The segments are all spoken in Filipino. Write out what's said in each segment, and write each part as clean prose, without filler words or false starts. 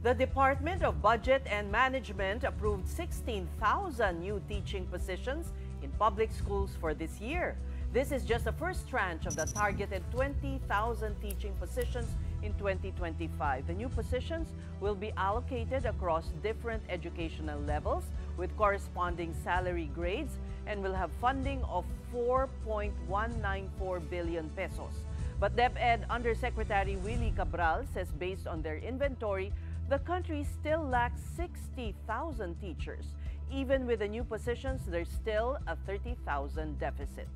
The Department of Budget and Management approved 16,000 new teaching positions in public schools for this year. This is just the first tranche of the targeted 20,000 teaching positions in 2025. The new positions will be allocated across different educational levels with corresponding salary grades and will have funding of 4.194 billion pesos. But DepEd Undersecretary Willie Cabral says based on their inventory, the country still lacks 60,000 teachers. Even with the new positions, there's still a 30,000 deficit.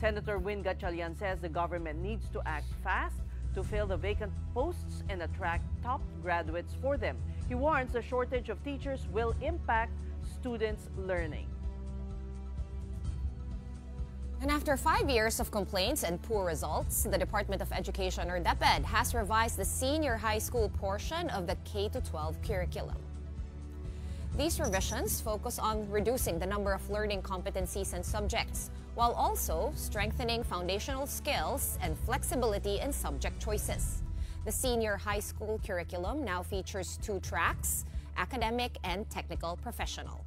Senator Win Gatchalian says the government needs to act fast to fill the vacant posts and attract top graduates for them. He warns the shortage of teachers will impact students' learning. And after 5 years of complaints and poor results, the Department of Education, or DepEd, has revised the senior high school portion of the K-12 curriculum. These revisions focus on reducing the number of learning competencies and subjects, while also strengthening foundational skills and flexibility in subject choices. The senior high school curriculum now features 2 tracks, academic and technical professional.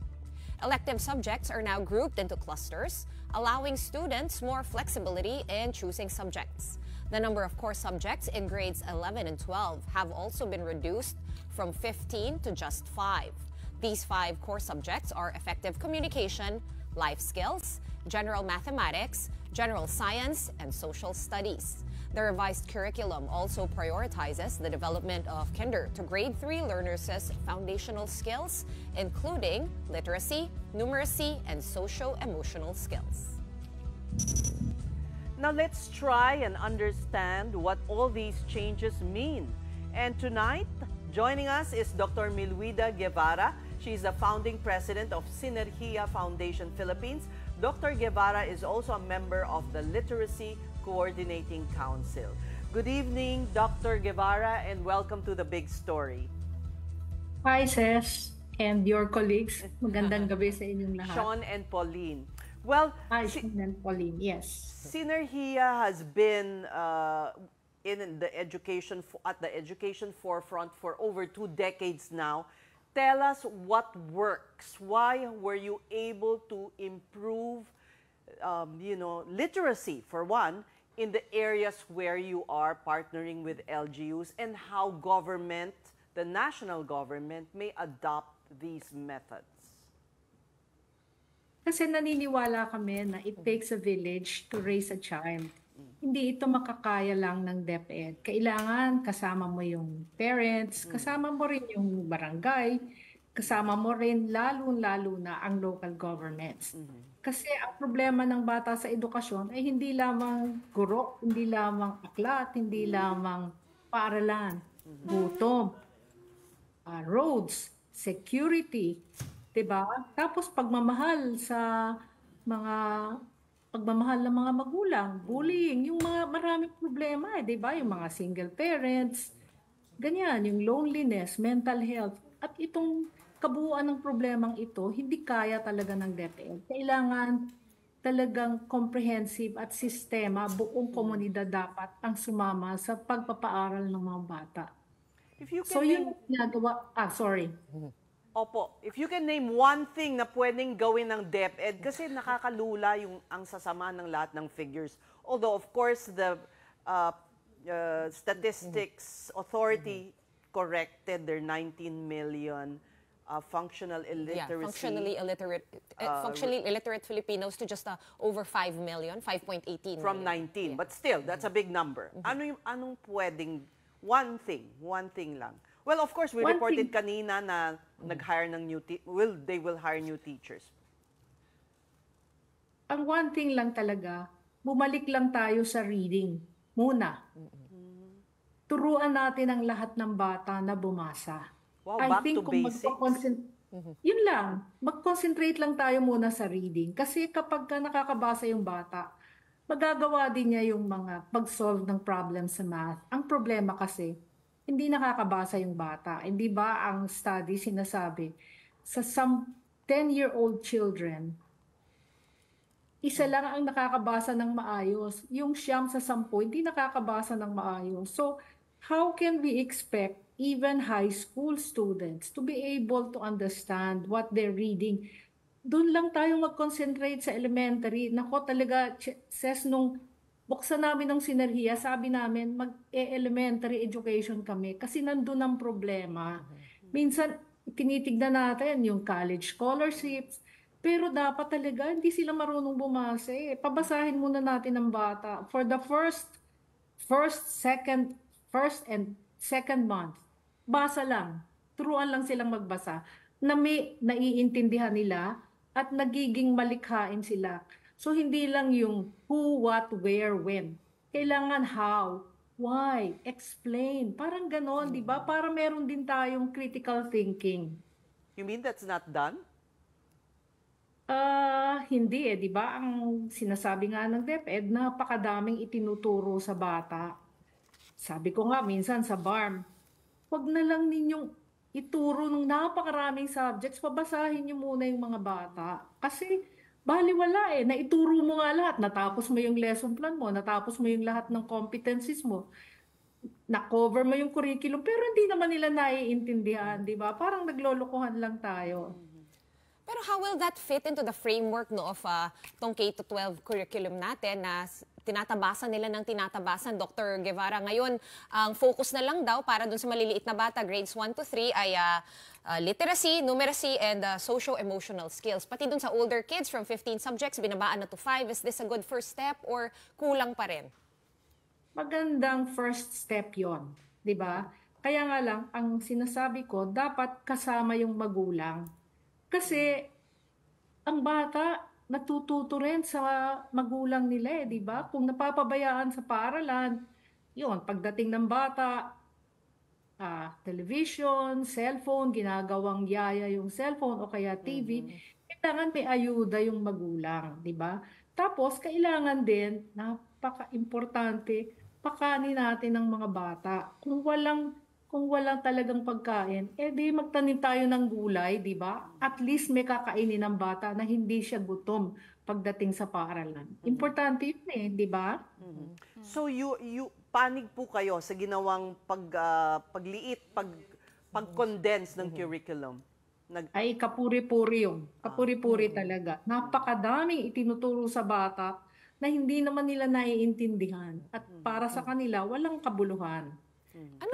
Elective subjects are now grouped into clusters, allowing students more flexibility in choosing subjects. The number of core subjects in grades 11 and 12 have also been reduced from 15 to just 5. These 5 core subjects are effective communication, life skills, general mathematics, general science, and social studies. The revised curriculum also prioritizes the development of kinder to grade 3 learners' foundational skills, including literacy, numeracy, and socio-emotional skills. Now let's try and understand what all these changes mean. And tonight, joining us is Dr. Milwida Guevara. She's the founding president of Sinergia Foundation Philippines. Dr. Guevara is also a member of the Literacy Coordinating Council. Good evening, Dr. Guevara, and welcome to The Big Story. Hi, Ses, and your colleagues. Magandang gabi sa inyong lahat. Sean and Pauline. Well, hi, Sean and Pauline, yes. Sinergia has been in the at the education forefront for over 2 decades now. Tell us what works. Why were you able to improve, literacy, for one, in the areas where you are partnering with LGUs, and how government, the national government, may adopt these methods? Kasi naniniwala kami na it takes a village to raise a child. Hindi ito makakaya lang ng DepEd. Kailangan kasama mo yung parents, kasama mo rin yung barangay, kasama mo rin lalo-lalo na ang local governments. Kasi ang problema ng bata sa edukasyon ay hindi lamang guro, hindi lamang aklat, hindi lamang paaralan, gutom, roads, security, 'di ba? Tapos pagmamahal sa mga pagmamahal ng mga magulang, bullying, yung mga maraming problema, 'di ba? Yung mga single parents, ganyan, yung loneliness, mental health, at itong kabuuan ng problemang ito, hindi kaya talaga ng DepEd. Kailangan talagang comprehensive at sistema, buong komunidad dapat ang sumama sa pagpapaaral ng mga bata. If you can so yun ginagawa, sorry. Opo, if you can name one thing na pwedeng gawin ng DepEd, kasi nakakalula yung ang sasama ng lahat ng figures. Although of course the Statistics Authority corrected their 19 million functionally illiterate Filipinos to just over 5 million, 5.18 from 19. But still, that's a big number. Anong pwedeng one thing lang? Well, of course, we reported kanina na nag-hire ng they will hire new teachers. Ang one thing lang talaga, bumalik lang tayo sa reading muna. Turuan natin ang lahat ng bata na bumasa. Wow, back to basics. Yun lang, mag-concentrate lang tayo muna sa reading. Kasi kapag nakakabasa yung bata, magagawa din niya yung mga pag-solve ng problem sa math. Ang problema kasi, hindi nakakabasa yung bata. Hindi ba ang study sinasabi, sa some 10-year-old children, isa lang ang nakakabasa ng maayos. Yung 9 sa 10, hindi nakakabasa ng maayos. So, how can we expect even high school students to be able to understand what they're reading. Doon lang tayo mag-concentrate sa elementary. Nako talaga, says nung buksan namin ng sinerhiya, sabi namin mag-elementary education kami kasi nandun ang problema. Minsan, tinitignan natin yung college scholarships, pero dapat talaga hindi sila marunong bumasa eh. Pabasahin muna natin ang bata. For the first and second month, basa lang. Turuan lang silang magbasa na may naiintindihan nila at nagiging malikhain sila. So hindi lang yung who, what, where, when. Kailangan how, why, explain. Parang ganon, di ba? Para meron din tayong critical thinking. You mean that's not done? Hindi eh, di ba? Ang sinasabi nga ng DepEd, napakadaming itinuturo sa bata. Sabi ko nga minsan sa BARM, wag na lang ninyong ituro ng napakaraming subjects, pabasahin niyo muna yung mga bata. Kasi baliwala eh, naituro mo nga lahat, natapos mo yung lesson plan mo, natapos mo yung lahat ng competencies mo, na-cover mo yung curriculum, pero hindi naman nila naiintindihan, di ba? Parang naglolokohan lang tayo. Pero how will that fit into the framework no, of tong K-12 curriculum natin na tinatabasan nila ng tinatabasan, Dr. Guevara? Ngayon, ang focus na lang daw para dun sa maliliit na bata, grades 1 to 3, ay literacy, numeracy, and socio-emotional skills. Pati dun sa older kids, from 15 subjects, binabaan na to 5. Is this a good first step or kulang pa rin? Magandang first step yon, di ba? Kaya nga lang, ang sinasabi ko, dapat kasama yung magulang. Kasi ang bata natututo rin sa magulang nila eh, di ba? Kung napapabayaan sa paaralan, yun, pagdating ng bata, television, cellphone, ginagawang yaya yung cellphone o kaya TV, kailangan may ayuda yung magulang, di ba? Tapos, kailangan din, napaka-importante, pakanin natin ng mga bata. Kung walang talagang pagkain, di magtanim tayo ng gulay, di ba? At least may kakainin ng bata na hindi siya gutom pagdating sa paaralan. Importante yun eh, di ba? So panig po kayo sa ginawang pagliit, pag-condense ng curriculum? Ay, kapuri-puri yun. Kapuri-puri talaga. Napakadaming itinuturo sa bata na hindi naman nila naiintindihan. At para sa kanila, walang kabuluhan.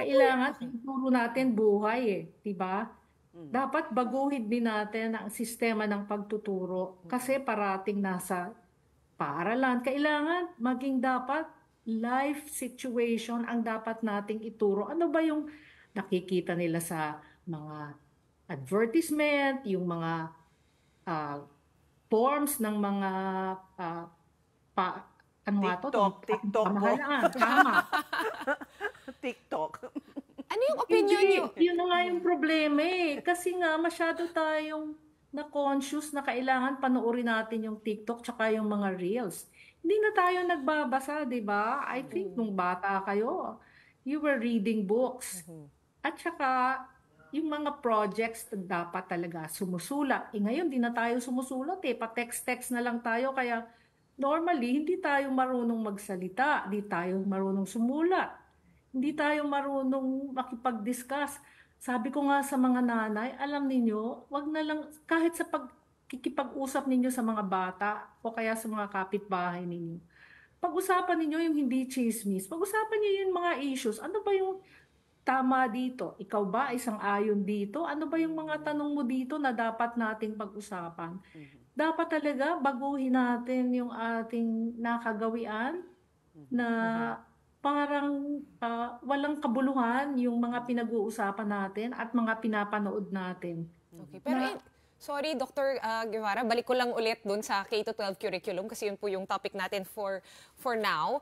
Kailangan ituro natin buhay eh, di ba? Dapat baguhin din natin ang sistema ng pagtuturo kasi parating nasa paaralan. Kailangan maging dapat life situation ang dapat nating ituro. Ano ba yung nakikita nila sa mga advertisement, yung mga forms ng mga TikTok. Tama. TikTok. Ano yung opinion niyo? Yun na nga yung problema eh. Kasi nga masyado tayong na-conscious na kailangan panoorin natin yung TikTok tsaka yung mga Reels. Hindi na tayo nagbabasa, di ba? I think nung bata kayo, you were reading books. At tsaka yung mga projects dapat talaga sumusulat. Ngayon, di na tayo sumusulat eh. Pa-text-text na lang tayo. Kaya normally, hindi tayo marunong magsalita. Hindi tayo marunong sumulat. Hindi tayo marunong makipag-discuss. Sabi ko nga sa mga nanay, alam niyo, wag na lang, kahit sa pagkikipag-usap ninyo sa mga bata o kaya sa mga kapitbahay ninyo, pag-usapan ninyo yung hindi chismis. Pag-usapan niyo yung mga issues. Ano ba yung tama dito? Ikaw ba isang ayon dito? Ano ba yung mga tanong mo dito na dapat nating pag-usapan? Dapat talaga baguhin natin yung ating nakagawian na parang walang kabuluhan yung mga pinag-uusapan natin at mga pinapanood natin. Okay, pero sorry, Dr. Guevara, balik ko lang ulit dun sa K-12 curriculum kasi yun po yung topic natin for now.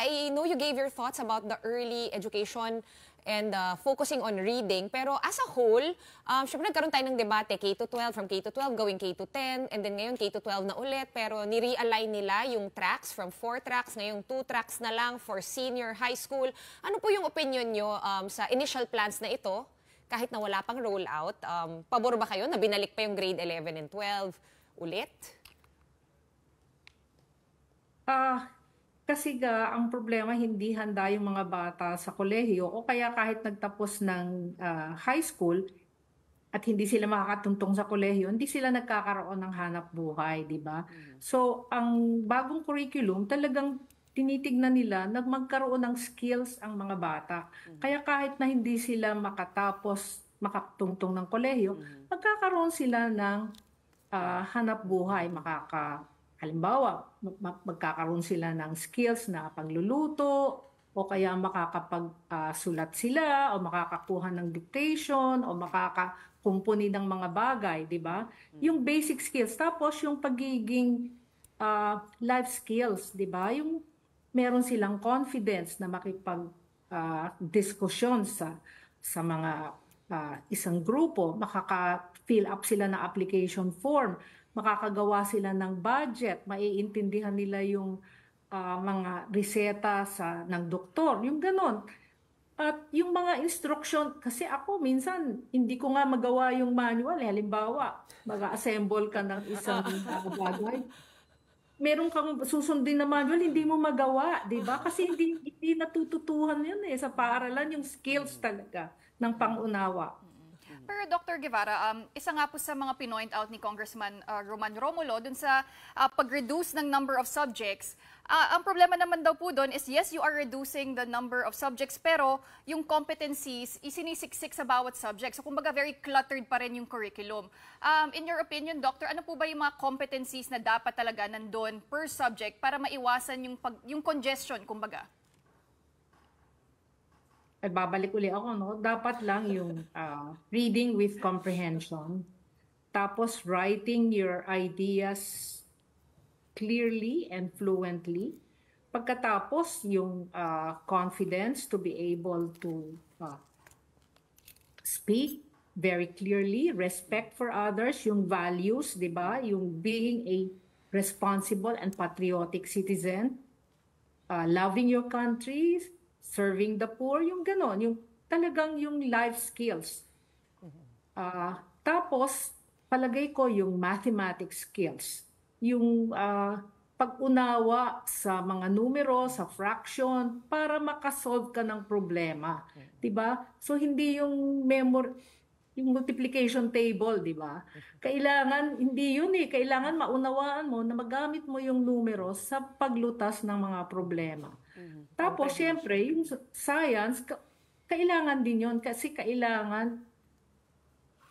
I know you gave your thoughts about the early education and focusing on reading, pero as a whole, syempre nagkaroon tayo ng debate, K-12, from K-12 going K-10, and then ngayon K-12 na ulit, pero ni-realign nila yung tracks from 4 tracks, ngayong 2 tracks na lang for senior high school. Ano po yung opinion nyo sa initial plans na ito? Kahit na wala pang rollout, pabor ba kayo na binalik pa yung grade 11 and 12 ulit? Kasi ang problema, hindi handa yung mga bata sa kolehiyo o kaya kahit nagtapos ng high school at hindi sila makakatuntong sa kolehiyo, hindi sila nagkakaroon ng hanap buhay, di ba? So, ang bagong curriculum talagang tinitignan nila na magkaroon ng skills ang mga bata. Kaya kahit na hindi sila makatungtong ng kolehiyo, magkakaroon sila ng hanap buhay, halimbawa, magkakaroon sila ng skills na pagluluto, o kaya makakapagsulat sila, o makakakuha ng dictation, o makakakumpuni ng mga bagay, di ba? Yung basic skills. Tapos yung pagiging life skills, di ba? Yung meron silang confidence na makipag-diskusyon sa mga isang grupo, makaka-fill up sila ng application form, makakagawa sila ng budget, maiintindihan nila yung mga reseta ng doktor, yung ganon. At yung mga instruction, kasi ako minsan hindi ko nga magawa yung manual. Halimbawa, mag-assemble ka ng isang bagay. Meron kang susundin na manual, hindi mo magawa, di ba? Kasi hindi natututuhan yun sa paaralan, yung skills talaga ng pangunawa. Pero Dr. Guevara, isa nga po sa mga pinoint out ni Congressman Roman Romulo dun sa pag-reduce ng number of subjects, ang problema naman daw po doon is yes, you are reducing the number of subjects, pero yung competencies isinisiksik sa bawat subject. So kumbaga very cluttered pa rin yung curriculum. In your opinion, Doctor, ano po ba yung mga competencies na dapat talaga nandun per subject para maiwasan yung congestion, kumbaga? Ay, babalik uli ako, no? Dapat lang yung reading with comprehension, tapos writing your ideas clearly and fluently. Pagkatapos, yung confidence to be able to speak very clearly, respect for others, yung values, di ba? Yung being a responsible and patriotic citizen, loving your country, serving the poor, yung ganon, yung talagang yung life skills. Tapos, palagay ko yung mathematics skills, yung pag-unawa sa mga numero, sa fraction, para makasolve ka ng problema. Diba? So, hindi yung yung multiplication table, di ba? Kailangan, hindi yun kailangan maunawaan mo na magamit mo yung numero sa paglutas ng mga problema. Tapos, syempre, yung science, kailangan din yun kasi kailangan,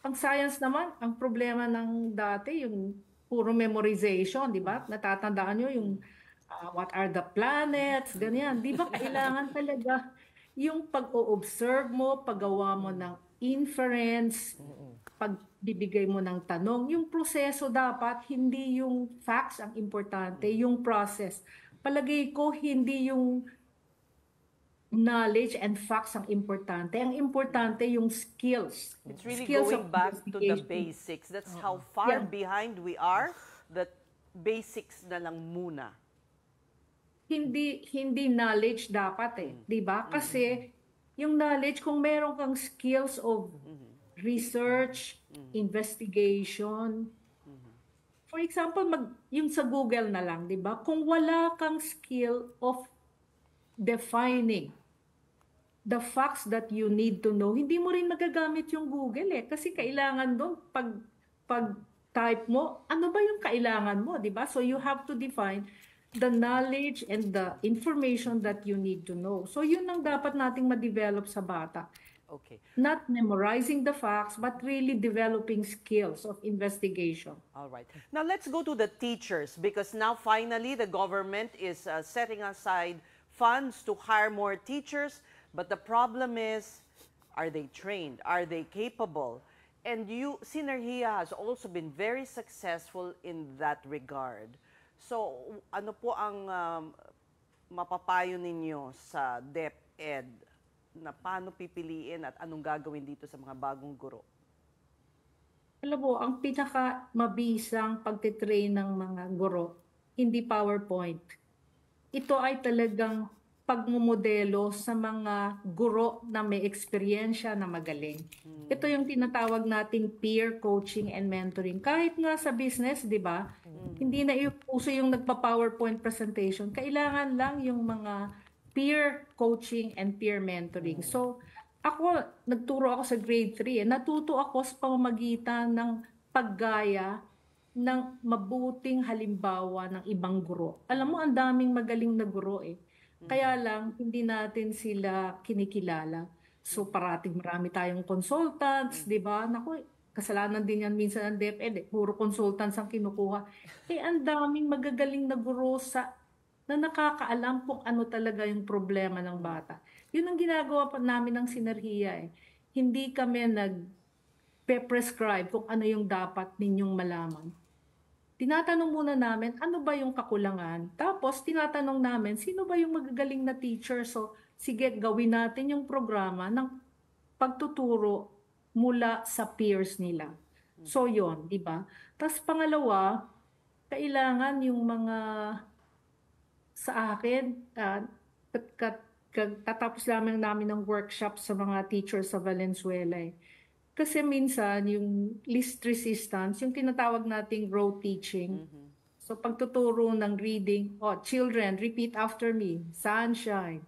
ang science naman, ang problema ng dati, yung puro memorization, di ba? Natatandaan nyo yung what are the planets, ganyan. Di ba kailangan talaga yung pag-o-observe mo, paggawa mo ng inference, pagbibigay mo ng tanong, yung proseso dapat, hindi yung facts ang importante, yung process. Palagay ko, hindi yung knowledge and facts ang importante. Ang importante yung skills. It's really skills going back to the basics. That's how far behind we are, that basics na lang muna. Hindi knowledge dapat 'di ba? Kasi yung knowledge, kung meron kang skills of research, investigation, for example, yung sa Google na lang, 'di ba? Kung wala kang skill of defining the facts that you need to know, hindi mo rin magagamit yung Google kasi kailangan doon pag type mo, ano ba yung kailangan mo, 'di ba? So you have to define the knowledge and the information that you need to know. So yun ang dapat nating ma-develop sa bata. Okay. Not memorizing the facts, but really developing skills of investigation. All right. Now let's go to the teachers, because now finally the government is setting aside funds to hire more teachers. But the problem is, are they trained? Are they capable? And Synergia has also been very successful in that regard. So ano po ang mapapayo ninyo sa DepEd na paano pipiliin at anong gagawin dito sa mga bagong guro? Alam mo, ang pinaka-mabisang pagtitrain ng mga guro, hindi PowerPoint. Ito ay talagang pagmumodelo sa mga guro na may eksperyensya na magaling. Ito yung tinatawag nating peer coaching and mentoring. Kahit nga sa business, di ba? Hindi na uso yung nagpa-PowerPoint presentation. Kailangan lang yung mga peer coaching and peer mentoring. So, nagturo ako sa grade 3. Natuto ako sa pamamagitan ng paggaya ng mabuting halimbawa ng ibang guro. Alam mo, ang daming magaling na guro eh. Kaya lang, hindi natin sila kinikilala. So, parating marami tayong consultants, di ba? Naku, kasalanan din yan minsan ng DepEd, puro consultants ang kinukuha. Ang daming magagaling na guro na nakakaalam kung ano talaga yung problema ng bata. Yun ang ginagawa pa namin ng Sinerhiya eh. Hindi kami nag-prescribe kung ano yung dapat ninyong malaman. Tinatanong muna namin, ano ba yung kakulangan? Tapos, tinatanong namin, sino ba yung magagaling na teacher? So, sige, gawin natin yung programa ng pagtuturo mula sa peers nila. So, yon, di ba? Tapos, pangalawa, kailangan yung mga sa akin, tatapos namin ng workshop sa mga teachers sa Valenzuela eh. Kasi minsan, yung least resistance, yung tinatawag nating rote teaching. So, pagtuturo ng reading, children, repeat after me, sunshine,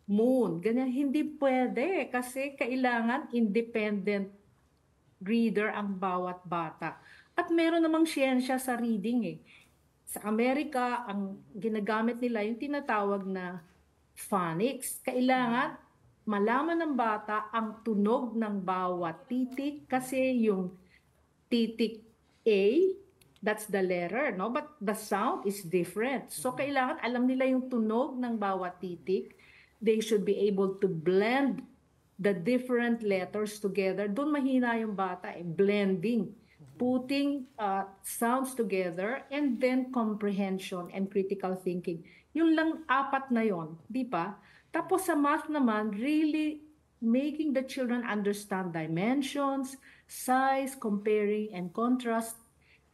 moon, ganyan. Hindi pwede kasi kailangan independent reader ang bawat bata. At meron namang siyensya sa reading eh. Sa Amerika, ang ginagamit nila yung tinatawag na phonics. Kailangan malaman ng bata ang tunog ng bawat titik kasi yung titik A, that's the letter, no? But the sound is different. So, kailangan alam nila yung tunog ng bawat titik. They should be able to blend the different letters together. Doon mahina yung bata, blending. Putting sounds together and then comprehension and critical thinking. Yung lang 4 na yon, di ba? Tapos sa math naman, really making the children understand dimensions, size, comparing, and contrast.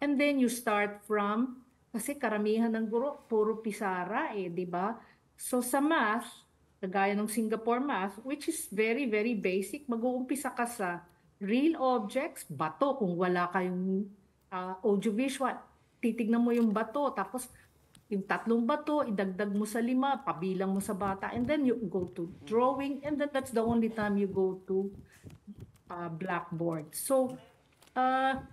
And then you start from, kasi karamihan ng guro, puro pisara di ba? So sa math, kagaya ng Singapore math, which is very, very basic, mag-uumpisa ka sa real objects, bato, kung wala kayong audiovisual, titignan mo yung bato, tapos yung 3 bato, idagdag mo sa 5, pabilang mo sa bata, and then you go to drawing, and then that's the only time you go to blackboard. So,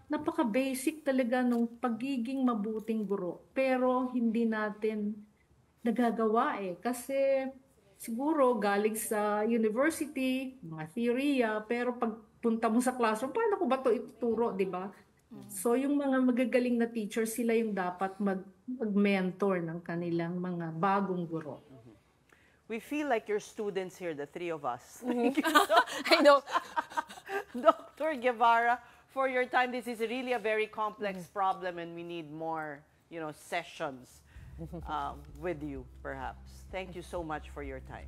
napaka-basic talaga nung pagiging mabuting guro, pero hindi natin nagagawa kasi siguro galing sa university, mga theoria, pero pagpunta mo sa classroom, paano ko ba ito ituturo, di ba? So yung mga magagaling na teachers, sila yung dapat mag-mentor ng kanilang mga bagong guro. We feel like your students here, the 3 of us. Thank you so much. I know. Dr. Guevara, for your time. This is really a very complex problem and we need more, sessions with you, perhaps. Thank you so much for your time.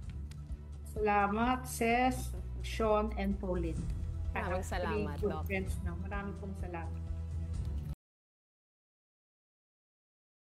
Salamat, Ses, Sean, and Pauline. Maraming salamat, Doc. Maraming pong salamat.